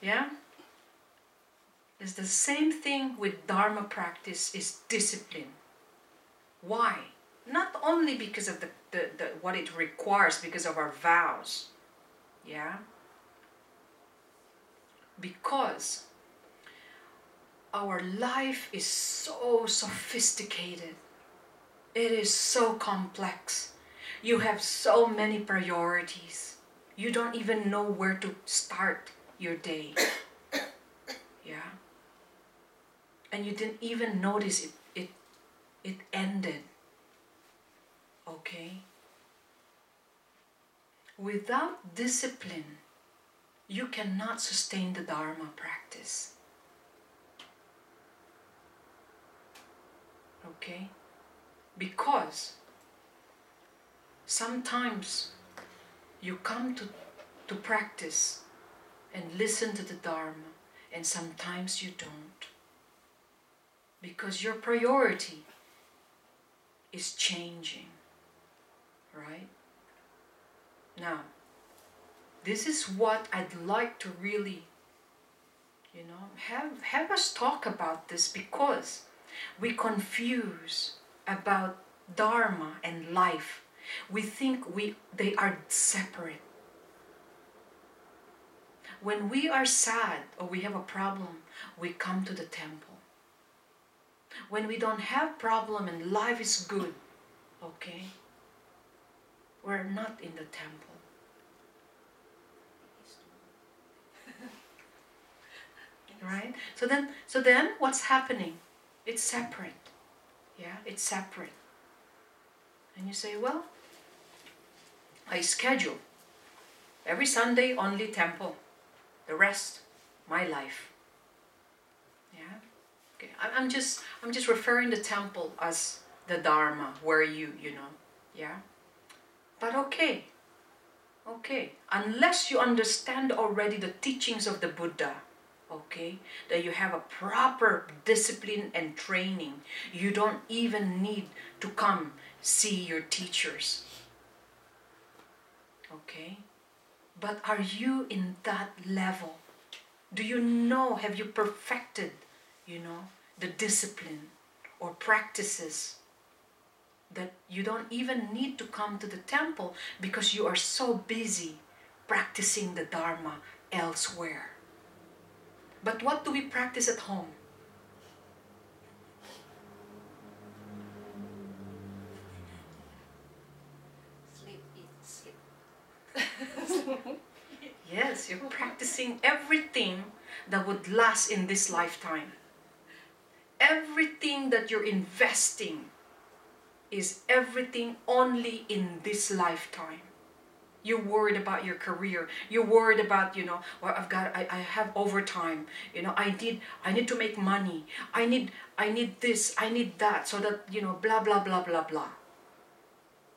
Yeah? It's the same thing with Dharma practice is discipline. Why? Not only because of the what it requires, because of our vows. Yeah? Because our life is so sophisticated. It is so complex. You have so many priorities. You don't even know where to start your day. Yeah? And you didn't even notice it ended. Okay? Without discipline, you cannot sustain the Dharma practice. Okay? Because sometimes you come to practice and listen to the Dharma, and sometimes you don't. Because your priority is changing. Right? Now, this is what I'd like to really, have us talk about this, because we confuse about Dharma and life. We think they are separate. When we are sad or we have a problem, we come to the temple. When we don't have problem and life is good, okay, we're not in the temple. Right? So then what's happening? It's separate. Yeah, it's separate. And you say, well, I schedule every Sunday only temple. The rest, my life. Yeah? Okay. I'm just referring the temple as the Dharma, where you know. Yeah? But okay. Unless you understand already the teachings of the Buddha, okay, that you have a proper discipline and training, you don't even need to come see your teachers. Okay? But are you in that level? Do you know, have you perfected, the discipline or practices that you don't even need to come to the temple because you are so busy practicing the Dharma elsewhere? But what do we practice at home? Sleep, eat, sleep. Yes, you're practicing everything that would last in this lifetime. Everything that you're investing is everything only in this lifetime. You're worried about your career. You're worried about, well, I have overtime. I need to make money. I need this, I need that, so that, blah, blah, blah, blah, blah.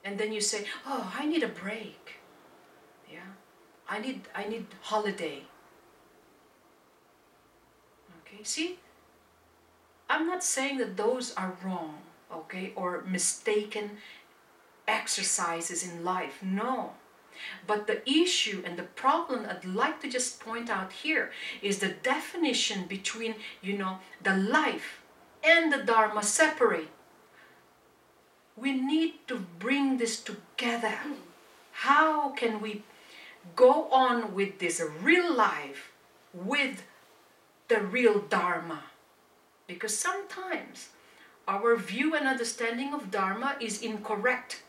And then you say, oh, I need a break. Yeah. I need holiday. Okay, see? I'm not saying that those are wrong, okay, or mistaken exercises in life. No. But the issue and the problem I'd like to just point out here is the definition between, the life and the Dharma separate. We need to bring this together. How can we go on with this real life with the real Dharma? Because sometimes our view and understanding of Dharma is incorrect.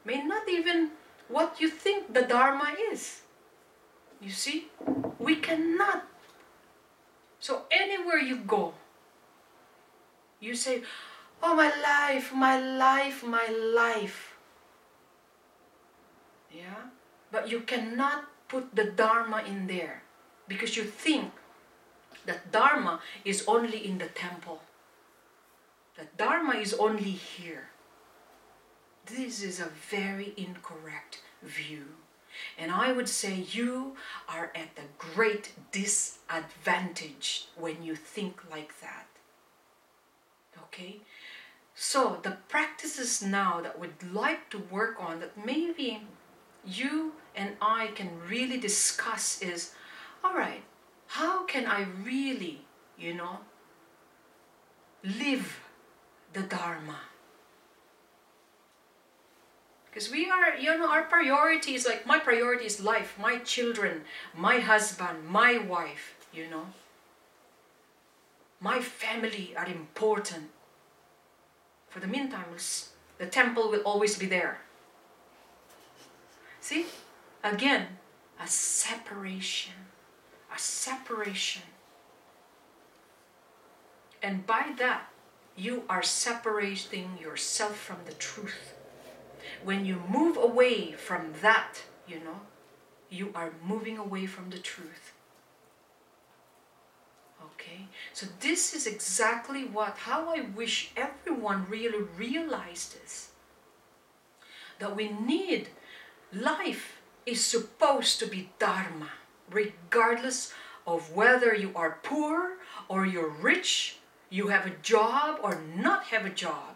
May not even what you think the Dharma is. You see? We cannot. So anywhere you go, you say, oh, my life, my life, my life. Yeah? But you cannot put the Dharma in there because you think that Dharma is only in the temple. That Dharma is only here. This is a very incorrect view. And I would say you are at a great disadvantage when you think like that. Okay? So the practices now that we'd like to work on, that maybe you and I can really discuss is, all right, can I really, live the Dharma? Because we are, our priority is like, my priority is life, my children, my husband, my wife, My family are important. For the meantime, the temple will always be there. See? Again, a separation. A separation. And by that, you are separating yourself from the truth. When you move away from that, you are moving away from the truth. Okay? So this is exactly how I wish everyone really realized this. That we need, life is supposed to be Dharma, regardless of whether you are poor or you're rich, you have a job or not have a job,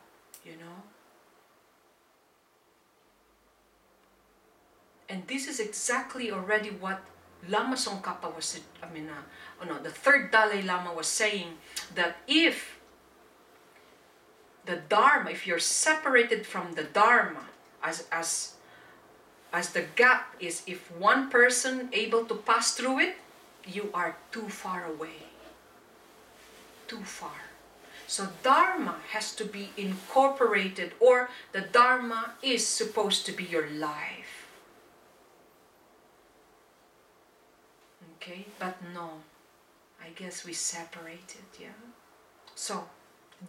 And this is exactly already what Lama Tsongkhapa was, the third Dalai Lama was saying, that if the Dharma, if you're separated from the Dharma, as the gap is, if one person able to pass through it, you are too far away. Too far. So Dharma has to be incorporated, or the Dharma is supposed to be your life. Okay, but no, I guess we separated, yeah? So,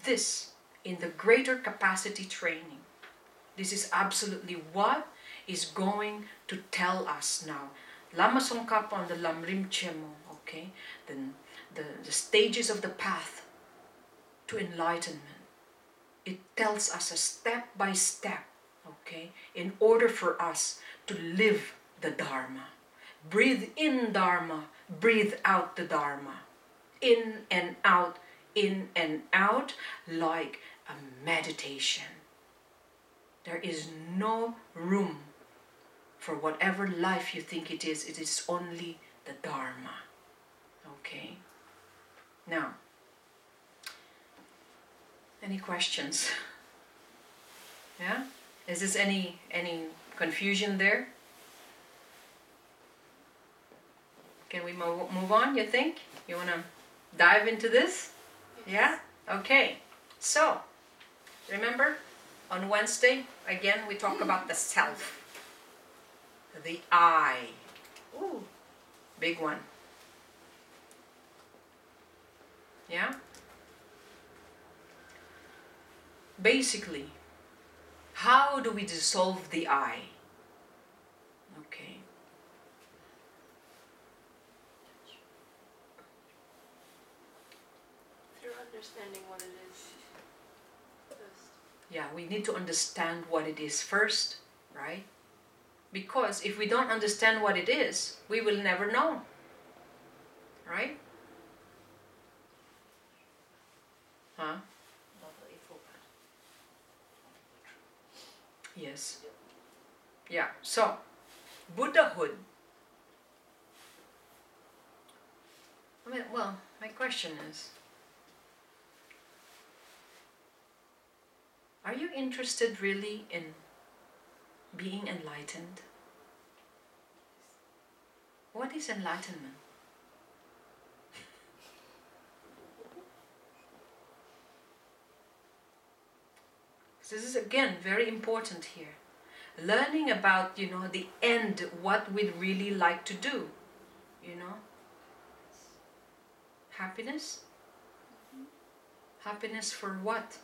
this, in the greater capacity training, this is absolutely what is going to tell us now. Lama Tsongkhapa on the Lamrim Chemo, okay? Then the stages of the path to enlightenment. It tells us a step by step, okay? In order for us to live the Dharma. Breathe in Dharma, breathe out the Dharma. In and out, like a meditation. There is no room for whatever life you think it is only the Dharma. Okay? Now, any questions? Yeah? Is this any confusion there? Can we move on, you think? You want to dive into this? Yeah? Okay. So, remember, on Wednesday, again, we talk about the self. The I. Ooh, big one. Yeah? Basically, how do we dissolve the I? Okay. Understanding what it is first. Yeah, we need to understand what it is first, right? Because if we don't understand what it is, we will never know. Right? Huh? Yes. Yeah, so, Buddhahood. Well, my question is, are you interested really in being enlightened? What is enlightenment? This is again very important here. Learning about, the end, what we'd really like to do. Happiness? Happiness for what?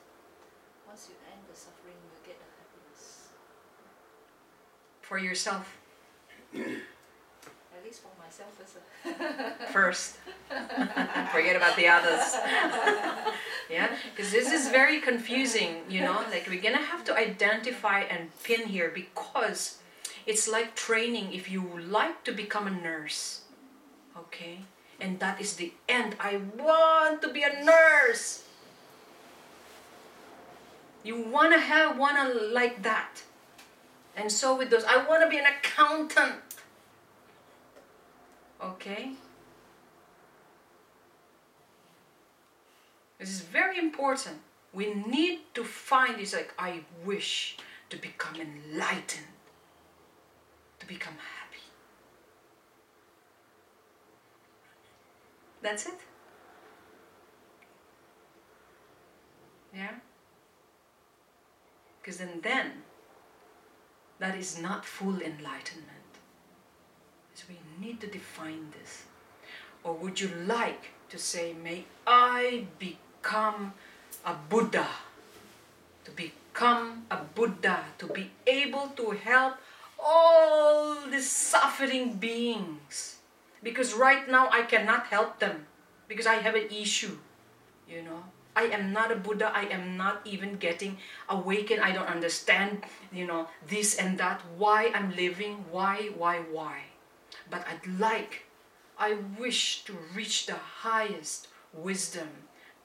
Once you end the suffering, you get the happiness. For yourself. At least for myself First. Forget about the others. Yeah, because this is very confusing, like we're gonna have to identify and pin here, because it's like training if you like to become a nurse. Okay? And that is the end. I want to be a nurse. You wanna have one like that. And so with those, I wanna be an accountant. Okay? This is very important. We need to find, it's like, I wish to become enlightened, to become happy. That's it. Yeah? Because then that is not full enlightenment. So we need to define this. Or would you like to say, may I become a Buddha? To become a Buddha, to be able to help all these suffering beings. Because right now I cannot help them because I have an issue, you know. I am not a Buddha, I am not even getting awakened, I don't understand, you know, this and that, why I'm living, why. But I wish to reach the highest wisdom,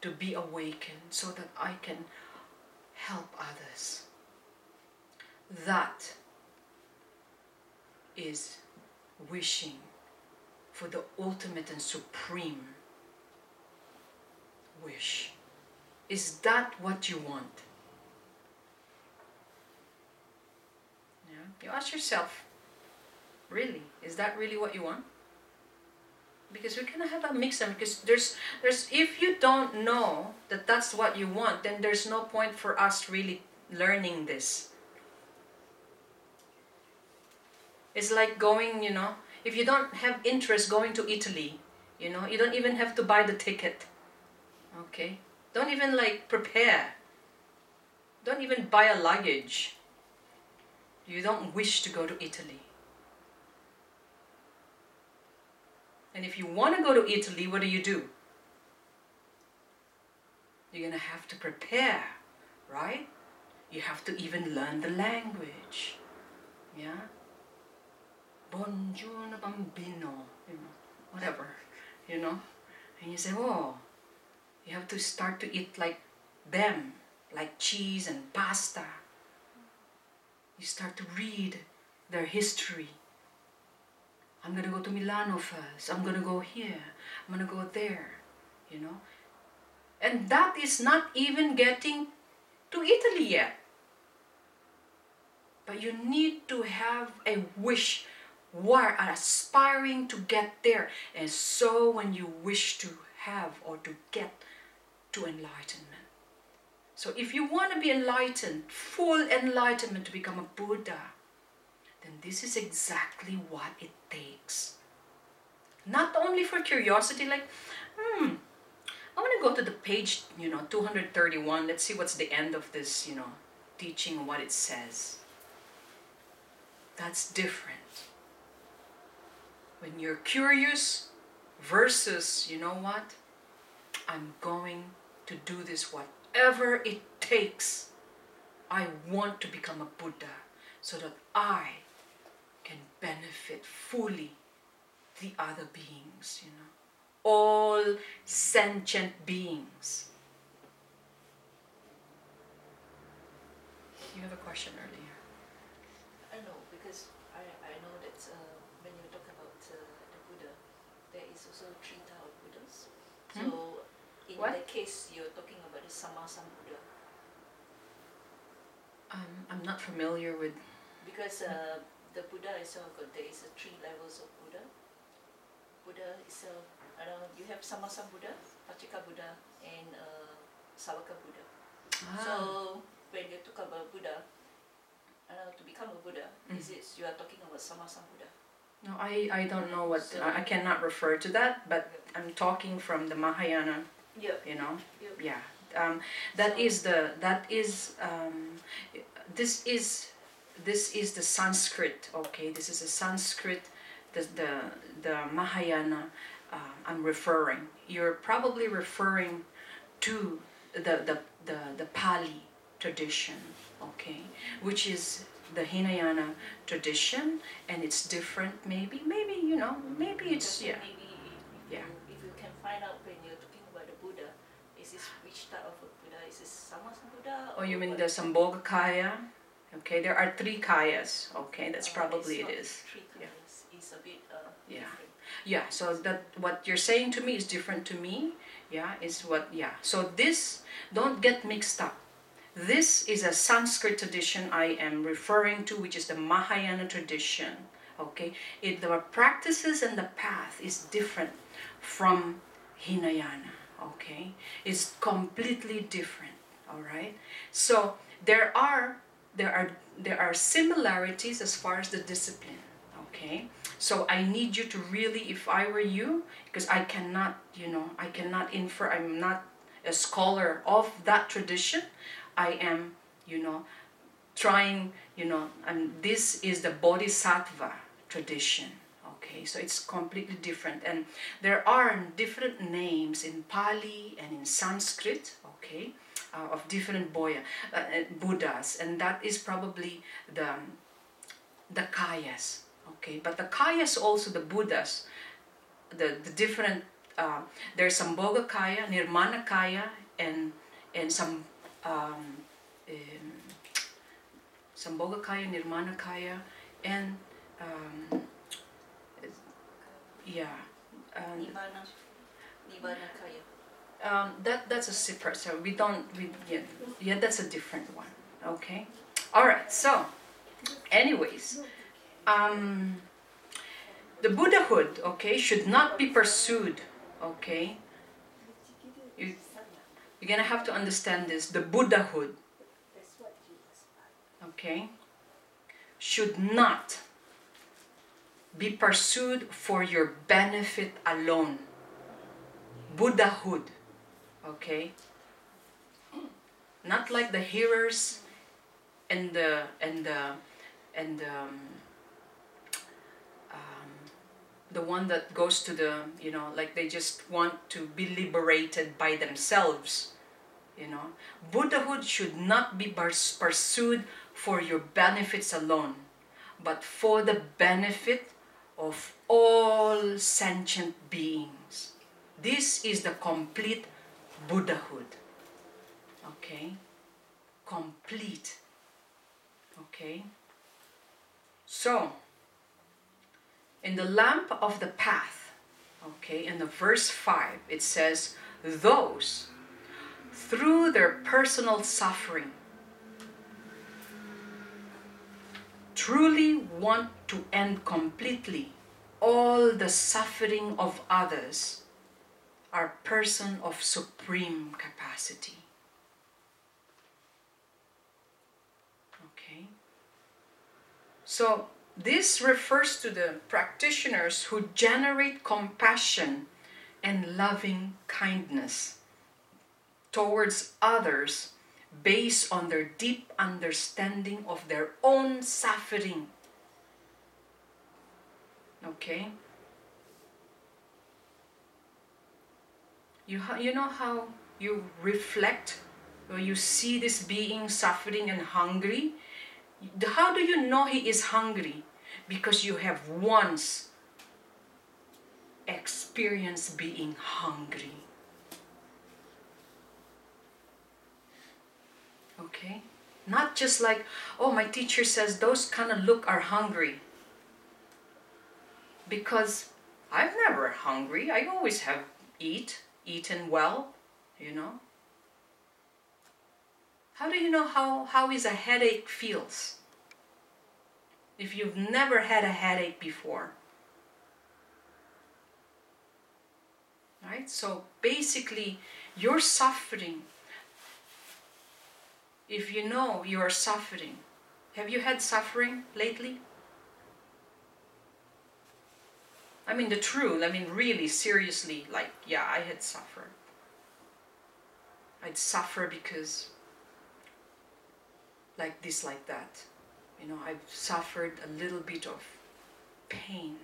to be awakened so that I can help others. That is wishing for the ultimate and supreme wish. Is that what you want? Yeah. You ask yourself, really, is that really what you want? Because we cannot have a mix up, because there's if you don't know that that's what you want, then there's no point for us really learning this. It's like going, you know, if you don't have interest going to Italy, you know, you don't even have to buy the ticket. Okay? Don't even like prepare. Don't even buy a luggage. You don't wish to go to Italy. And if you want to go to Italy, what do? You're going to have to prepare, right? You have to even learn the language. Yeah? Buongiorno bambino, you know, whatever, you know. And you say, oh, you have to start to eat like them, like cheese and pasta. You start to read their history. I'm going to go to Milano first. I'm going to go here. I'm going to go there, you know. And that is not even getting to Italy yet. But you need to have a wish, are aspiring to get there. And so when you wish to have or to get to enlightenment. So if you want to be enlightened, full enlightenment, to become a Buddha, then this is exactly what it takes. Not only for curiosity, like, I want to go to the page, 231. Let's see what's the end of this, teaching and what it says. That's different. When you're curious versus, you know what? I'm going to do this whatever it takes. I want to become a Buddha so that I can benefit fully the other beings, all sentient beings. You have a question earlier. I know, because I know that when you talk about the Buddha, there is also 3 types of Buddhas. So in the case you're talking about the Sammasambuddha. I'm not familiar with... Because the Buddha itself, there is 3 levels of Buddha. Buddha itself, you have Sammasambuddha, Pacceka Buddha, and Sawaka Buddha. So when you talk about Buddha, to become a Buddha, you are talking about Sammasambuddha? No, I don't know what, so, I cannot refer to that, but I'm talking from the Mahayana, this is the Sanskrit, okay, this is a Sanskrit, the Mahayana I'm referring. You're probably referring to the Pali tradition, okay, which is the Hinayana tradition, and it's different, maybe it's, yeah. If you can find out when you're talking about the Buddha, is this which type of a Buddha? Is this Sammasambuddha? Oh, you mean the Sambhogakaya? Okay, there are 3 kayas, okay, that's probably it is. 3 kayas, it's a bit different. Yeah, so that what you're saying to me is different to me. Yeah, is what, yeah. So this, don't get mixed up. This is a Sanskrit tradition I am referring to, which is the Mahayana tradition. Okay, the practices and the path is different from Hinayana. Okay, it's completely different. All right. So there are similarities as far as the discipline. Okay. So I need you to really, if I were you, because I cannot, I cannot infer. I'm not a scholar of that tradition. I am, trying, and this is the Bodhisattva tradition. Okay, so it's completely different, and there are different names in Pali and in Sanskrit. Okay, of different Buddhas, and that is probably the Kayas. Okay, but the Kayas also the Buddhas, the different. There's Sambhoga Kaya, Nirmana Kaya, and some. Sambhoga Kaya, Nirmana Kaya, and yeah, Nibbana Kaya. that's a separate. So yeah, that's a different one. Okay, all right. So, anyways, the Buddhahood, okay, should not be pursued. Okay, you're gonna have to understand this. The Buddhahood, okay, should not be pursued for your benefit alone. Buddhahood, okay, not like the hearers and the one that goes to the, like they just want to be liberated by themselves. Buddhahood should not be pursued for your benefits alone, but for the benefit of all sentient beings. This is the complete Buddhahood. Okay? Complete. Okay? So, in the lamp of the path, okay, in the verse 5, it says, those through their personal suffering truly want to end completely all the suffering of others are person of supreme capacity. Okay? So this refers to the practitioners who generate compassion and loving kindness towards others based on their deep understanding of their own suffering. Okay? You know how you reflect or you see this being suffering and hungry? How do you know he is hungry? Because you have once experienced being hungry. Okay? Not just like, oh, my teacher says those kind of look are hungry. Because I've never hungry. I always have eaten well, How do you know how is a headache feels? If you've never had a headache before. Right? So basically, you're suffering. If you know you are suffering, have you had suffering lately? I mean really seriously, like, yeah, I had suffered. I'd suffer because like this, like that. I've suffered a little bit of pain,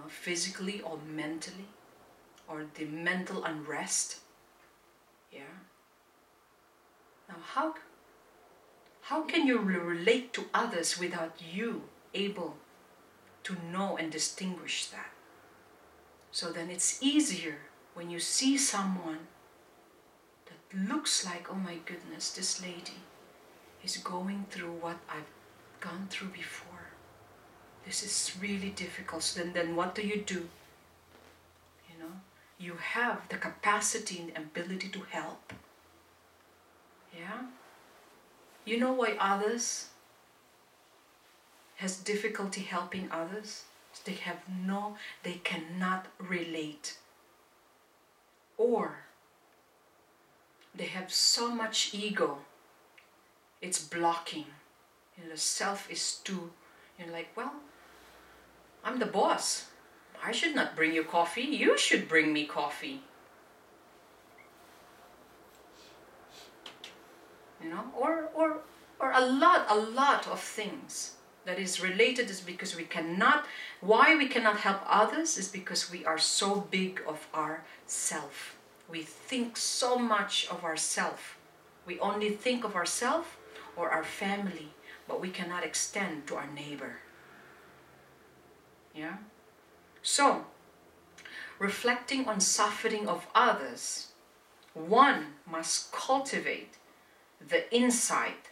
physically or mentally, or the mental unrest. Yeah. Now, how can you relate to others without you able to know and distinguish that? So then it's easier when you see someone that looks like, oh my goodness, this lady is going through what I've gone through before. This is really difficult. So then what do? you have the capacity and ability to help. Yeah? You know why others has difficulty helping others? They cannot relate. Or they have so much ego, it's blocking. The self is too, like, well, I'm the boss. I should not bring you coffee. You should bring me coffee. Or a lot of things that is related is because why we cannot help others is because we are so big of ourself. We think so much of ourself. We only think of ourselves or our family, but we cannot extend to our neighbor. Yeah? So, reflecting on suffering of others, one must cultivate the insight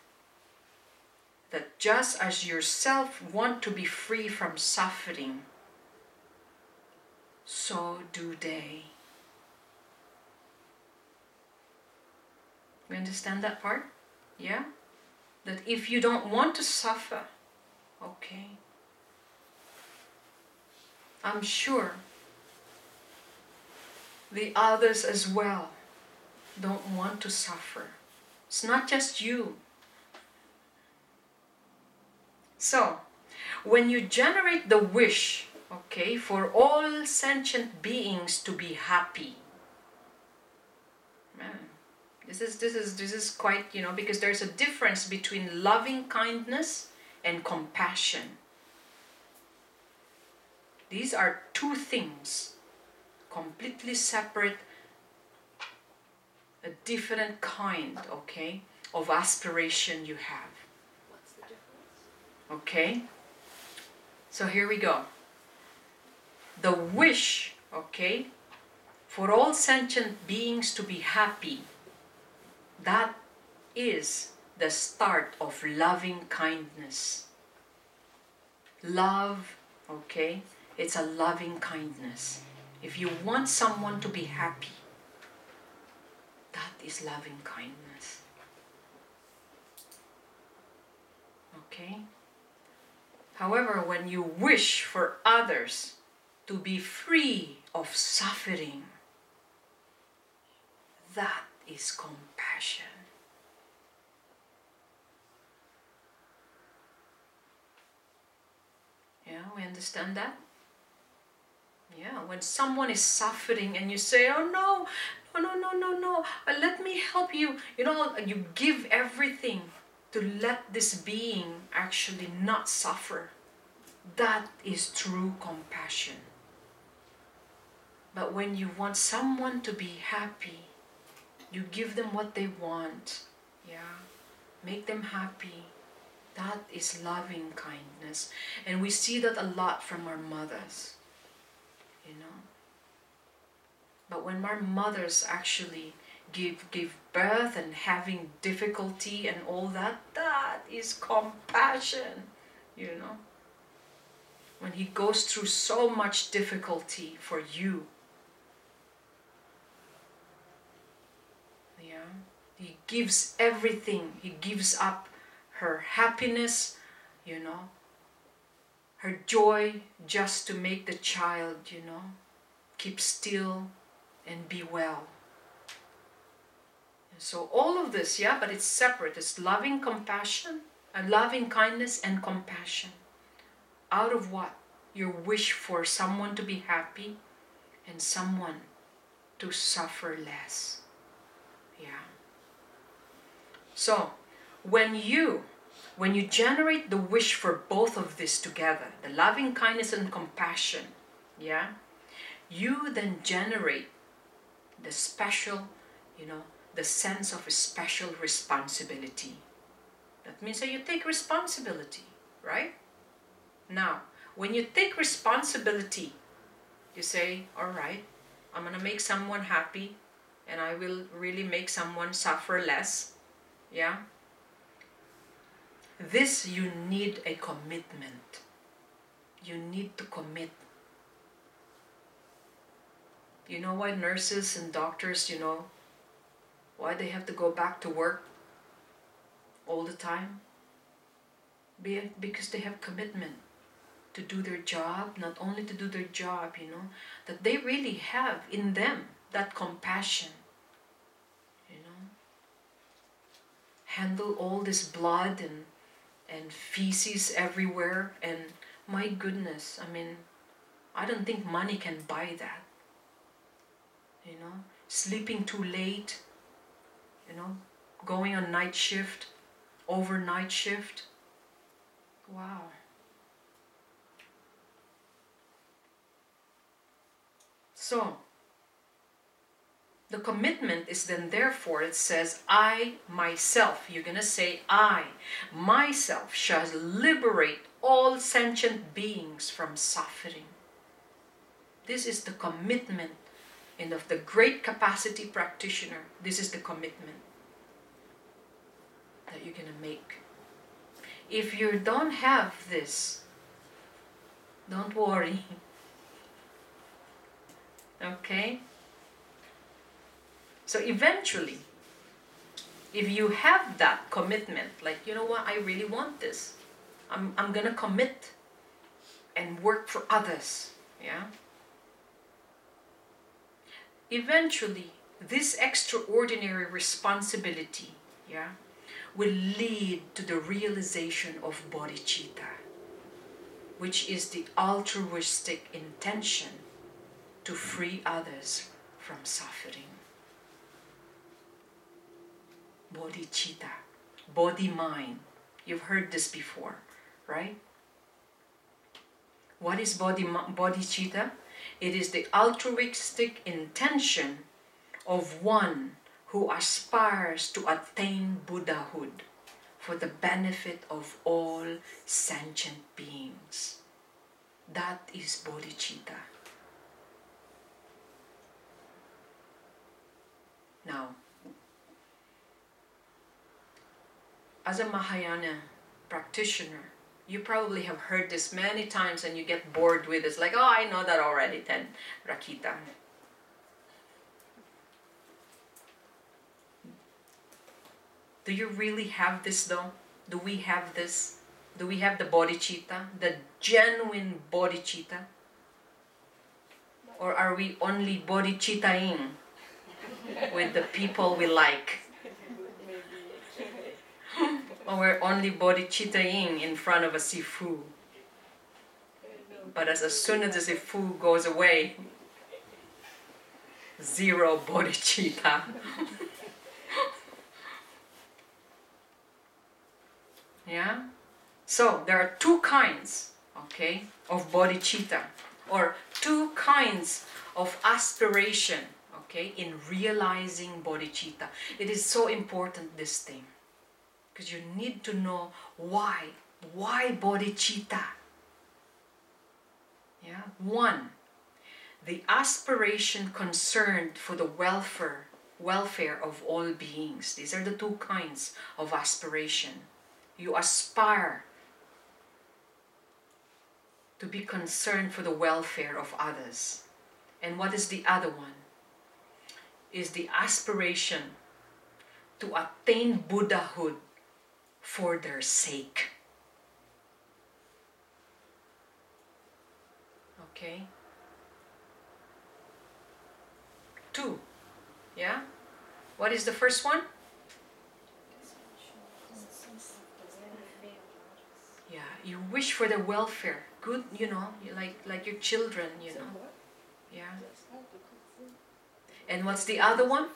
that just as yourself want to be free from suffering, so do they. You understand that part? Yeah? That if you don't want to suffer, okay, I'm sure the others as well don't want to suffer. It's not just you. So, when you generate the wish, okay, for all sentient beings to be happy, man, this is quite, because there's a difference between loving kindness and compassion. These are two things, completely separate, a different kind, okay, of aspiration you have. What's the difference? Okay, so here we go. The wish, okay, for all sentient beings to be happy, that is the start of loving kindness. Love, okay, it's a loving kindness. If you want someone to be happy, that is loving kindness. Okay? However, when you wish for others to be free of suffering, that is compassion. Yeah, we understand that? Yeah, when someone is suffering and you say, oh no, let me help you. You give everything to let this being actually not suffer. That is true compassion. But when you want someone to be happy, you give them what they want. Yeah, make them happy. That is loving kindness. And we see that a lot from our mothers. But when our mothers actually give birth and having difficulty and all that, that is compassion, When he goes through so much difficulty for you, yeah, he gives everything. He gives up her happiness, her joy, just to make the child, keep still and be well. And so all of this, yeah, but it's separate. It's loving compassion, loving kindness and compassion. Out of what? Your wish for someone to be happy and someone to suffer less. Yeah. So, when you generate the wish for both of this together, the loving kindness and compassion, yeah, you then generate the special, the sense of a special responsibility. That means that you take responsibility, right? Now, when you take responsibility, you say, all right, I'm going to make someone happy and I will really make someone suffer less. Yeah? This, you need a commitment. You need to commit. You know why nurses and doctors, why they have to go back to work all the time? Because they have commitment to do their job, not only to do their job, that they really have in them that compassion, handle all this blood and feces everywhere, and my goodness, I don't think money can buy that, sleeping too late, going on night shift, overnight shift. Wow. So, the commitment is then, therefore, it says, I myself, you're going to say, I myself shall liberate all sentient beings from suffering. This is the commitment, and of the great capacity practitioner, this is the commitment that you're going to make. If you don't have this, don't worry. Okay? So eventually, if you have that commitment, like, you know what, I really want this. I'm going to commit and work for others. Yeah? Eventually, this extraordinary responsibility, will lead to the realization of bodhicitta, which is the altruistic intention to free others from suffering. Bodhicitta, body-mind. You've heard this before, right? What is bodhicitta? It is the altruistic intention of one who aspires to attain Buddhahood for the benefit of all sentient beings. That is bodhicitta. Now, as a Mahayana practitioner, you probably have heard this many times and you get bored with it. It's like, oh, I know that already, then Rakita. Do you really have this though? Do we have this? Do we have the bodhicitta, the genuine bodhicitta? Or are we only bodhicittaing with the people we like? Or we're only bodhicittaing in front of a sifu. But as soon as the sifu goes away, zero bodhicitta. Yeah? So there are two kinds, okay, of bodhicitta, or two kinds of aspiration, okay, in realizing bodhicitta. It is so important, this thing, because you need to know why bodhicitta. Yeah? One, the aspiration concerned for the welfare of all beings. These are the two kinds of aspiration. You aspire to be concerned for the welfare of others. And what is the other one? Is the aspiration to attain Buddhahood for their sake. Okay? Two. Yeah? What is the first one? Yeah, you wish for their welfare. Good, like your children, Yeah. And what's the other one?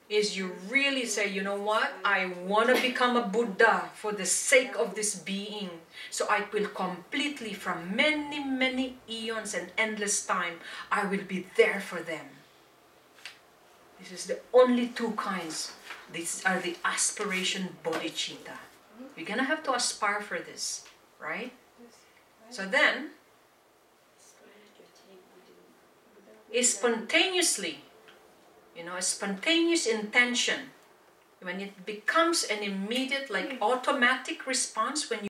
Is you really say, you know what? I want to become a Buddha for the sake of this being. So I will completely, from many, many eons and endless time, I will be there for them. This is the only two kinds. These are the aspiration bodhicitta. We're going to have to aspire for this, right? So then, spontaneously, a spontaneous intention, when it becomes an immediate, like automatic response when